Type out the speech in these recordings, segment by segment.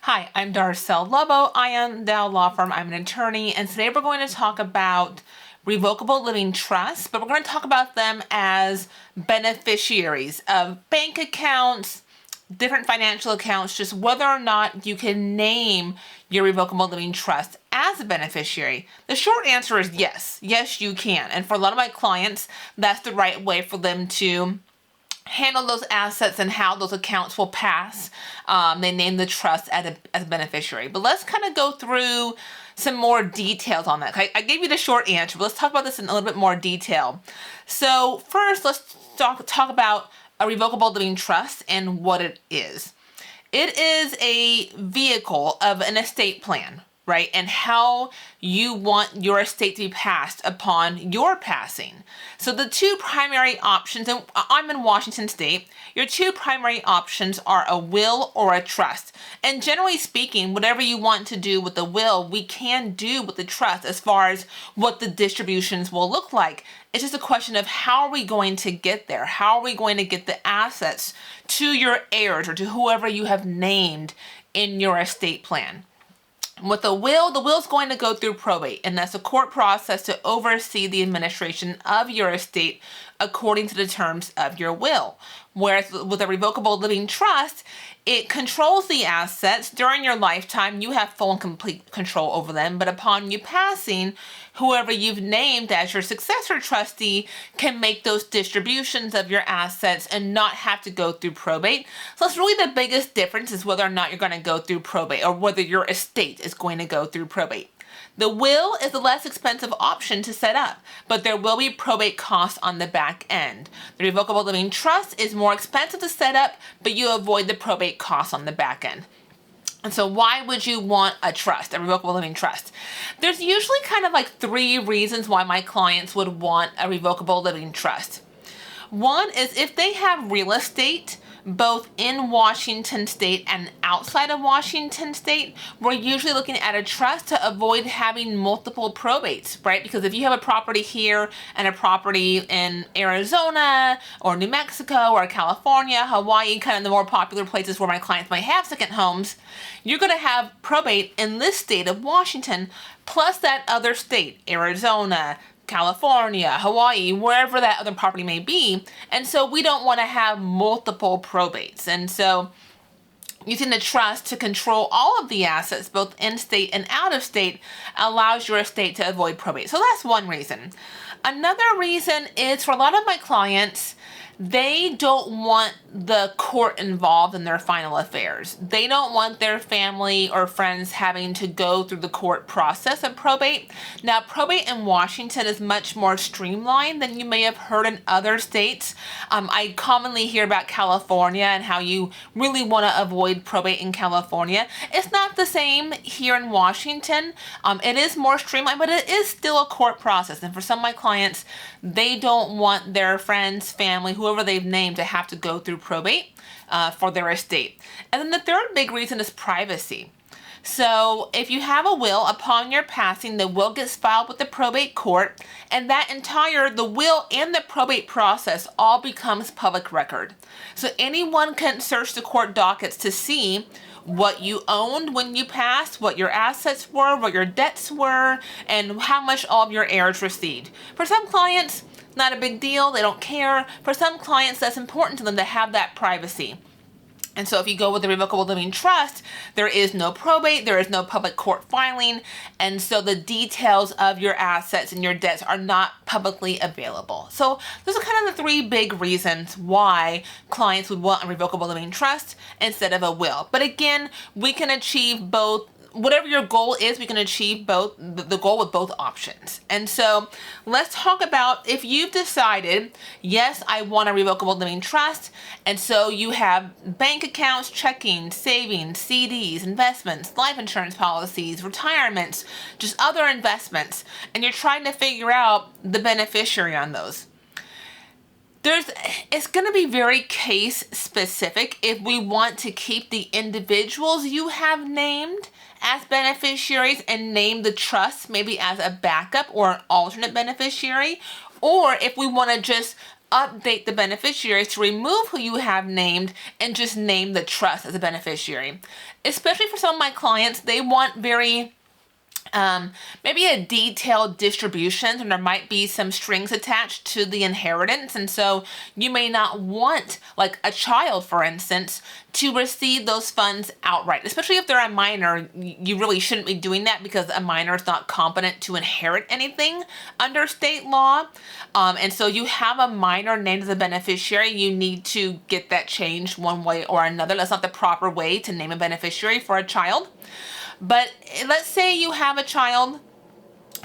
Hi, I'm Darcel Lobo. I am the law firm. I'm an attorney, and today we're going to talk about revocable living trusts, but we're going to talk about them as beneficiaries of bank accounts, different financial accounts, just whether or not you can name your revocable living trust as a beneficiary. The short answer is yes. Yes, you can. And for a lot of my clients, that's the right way for them to handle those assets and how those accounts will pass. They name the trust as a beneficiary. But let's kind of go through some more details on that. I gave you the short answer, but let's talk about this in a little bit more detail. So first, let's talk about a revocable living trust and what it is. It is a vehicle of an estate plan, right? And how you want your estate to be passed upon your passing. So the two primary options, and I'm in Washington State, your two primary options are a will or a trust. And generally speaking, whatever you want to do with the will, we can do with the trust as far as what the distributions will look like. It's just a question of how are we going to get there? How are we going to get the assets to your heirs or to whoever you have named in your estate plan? With the will is going to go through probate, and that's a court process to oversee the administration of your estate according to the terms of your will. Whereas with a revocable living trust, it controls the assets during your lifetime. You have full and complete control over them, but upon you passing, whoever you've named as your successor trustee can make those distributions of your assets and not have to go through probate. So that's really the biggest difference, is whether or not you're going to go through probate or whether your estate is going to go through probate. The will is the less expensive option to set up, but there will be probate costs on the back end. The revocable living trust is more expensive to set up, but you avoid the probate costs on the back end. And so why would you want a trust, a revocable living trust? There's usually kind of like three reasons why my clients would want a revocable living trust. One is if they have real estate both in Washington State and outside of Washington State, we're usually looking at a trust to avoid having multiple probates, right? Because if you have a property here and a property in Arizona or New Mexico or California, Hawaii, kind of the more popular places where my clients might have second homes, you're going to have probate in this state of Washington plus that other state, Arizona, California, Hawaii, wherever that other property may be. And so we don't want to have multiple probates. And so using the trust to control all of the assets, both in state and out of state, allows your estate to avoid probate. So that's one reason. Another reason is for a lot of my clients, they don't want the court involved in their final affairs. They don't want their family or friends having to go through the court process of probate. Now, probate in Washington is much more streamlined than you may have heard in other states. I commonly hear about California and how you really want to avoid probate in California. It's not the same here in Washington. It is more streamlined, but it is still a court process. And for some of my clients, they don't want their friends, family, whoever they've named to have to go through probate for their estate. And then the third big reason is privacy. So if you have a will, upon your passing, the will gets filed with the probate court, and the will and the probate process all becomes public record. So anyone can search the court dockets to see what you owned when you passed, what your assets were, what your debts were, and how much all of your heirs received. For some clients, not a big deal, they don't care. For some clients, that's important to them to have that privacy. And so if you go with the revocable living trust, there is no probate, there is no public court filing, and so the details of your assets and your debts are not publicly available. So those are kind of the three big reasons why clients would want a revocable living trust instead of a will. But again, we can achieve both. Whatever your goal is, we can achieve both the goal with both options. And so let's talk about if you've decided, yes, I want a revocable living trust. And so you have bank accounts, checking, savings, CDs, investments, life insurance policies, retirements, just other investments. And you're trying to figure out the beneficiary on those. It's going to be very case specific if we want to keep the individuals you have named as beneficiaries and name the trust maybe as a backup or an alternate beneficiary, or if we want to just update the beneficiaries to remove who you have named and just name the trust as a beneficiary. Especially for some of my clients, they want very maybe a detailed distribution, and there might be some strings attached to the inheritance. And so you may not want, like a child, for instance, to receive those funds outright, especially if they're a minor. You really shouldn't be doing that because a minor is not competent to inherit anything under state law. And so you have a minor named as a beneficiary, you need to get that changed one way or another. That's not the proper way to name a beneficiary for a child. But let's say you have a child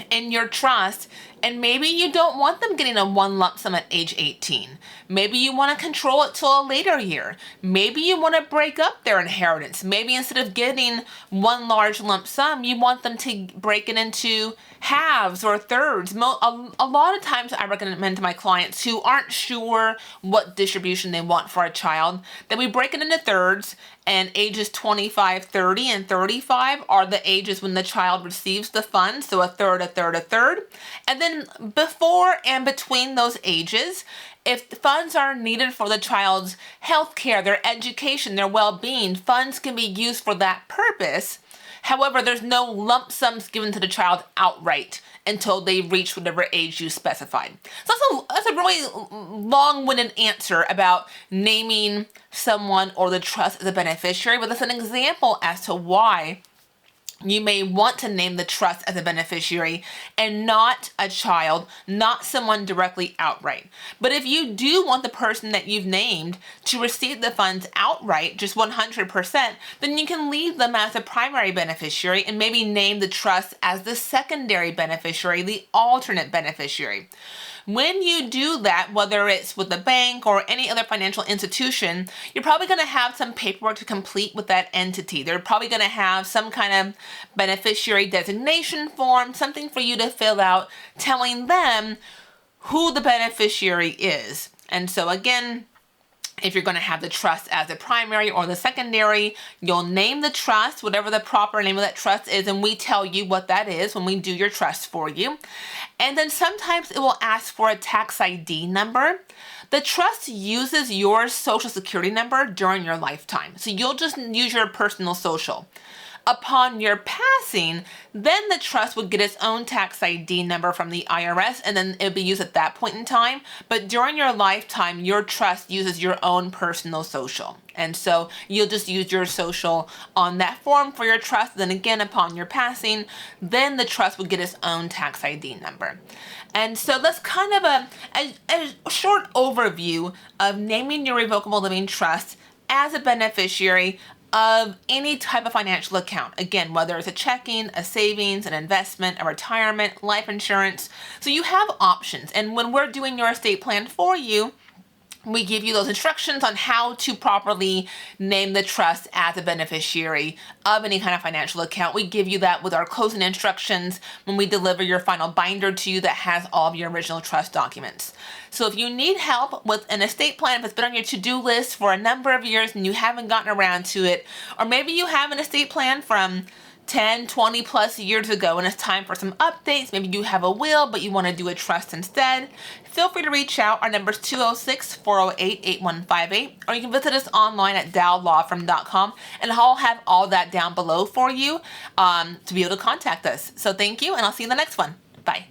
in your trust and maybe you don't want them getting a one lump sum at age 18. Maybe you want to control it till a later year. Maybe you want to break up their inheritance. Maybe instead of getting one large lump sum, you want them to break it into halves or thirds. A lot of times I recommend to my clients who aren't sure what distribution they want for a child that we break it into thirds, and ages 25, 30, and 35 are the ages when the child receives the funds, so a third, a third, a third. And then before and between those ages, if the funds are needed for the child's health care, their education, their well-being, funds can be used for that purpose. However, there's no lump sums given to the child outright until they reach whatever age you specified. So that's a really long-winded answer about naming someone or the trust as a beneficiary, but that's an example as to why you may want to name the trust as a beneficiary and not a child, not someone directly outright. But if you do want the person that you've named to receive the funds outright, just 100%, then you can leave them as a primary beneficiary and maybe name the trust as the secondary beneficiary, the alternate beneficiary. When you do that, whether it's with a bank or any other financial institution, you're probably going to have some paperwork to complete with that entity. They're probably going to have some kind of beneficiary designation form, something for you to fill out telling them who the beneficiary is. And so again, if you're going to have the trust as a primary or the secondary, you'll name the trust, whatever the proper name of that trust is, and we tell you what that is when we do your trust for you. And then sometimes it will ask for a tax ID number. The trust uses your social security number during your lifetime, so you'll just use your personal social. Upon your passing, then the trust would get its own tax ID number from the IRS, and then it'll be used at that point in time. But during your lifetime, your trust uses your own personal social. And so you'll just use your social on that form for your trust. Then again, upon your passing, then the trust would get its own tax ID number. And so that's kind of a short overview of naming your revocable living trust as a beneficiary of any type of financial account. Again, whether it's a checking, a savings, an investment, a retirement, life insurance. So you have options. And when we're doing your estate plan for you, we give you those instructions on how to properly name the trust as a beneficiary of any kind of financial account. We give you that with our closing instructions when we deliver your final binder to you that has all of your original trust documents. So if you need help with an estate plan, if it's been on your to-do list for a number of years and you haven't gotten around to it, or maybe you have an estate plan from 10, 20 plus years ago and it's time for some updates, maybe you have a will but you want to do a trust instead, feel free to reach out. Our number is 206-408-8158, or you can visit us online at dowlawfirm.com, and I'll have all that down below for you to be able to contact us. So thank you, and I'll see you in the next one. Bye.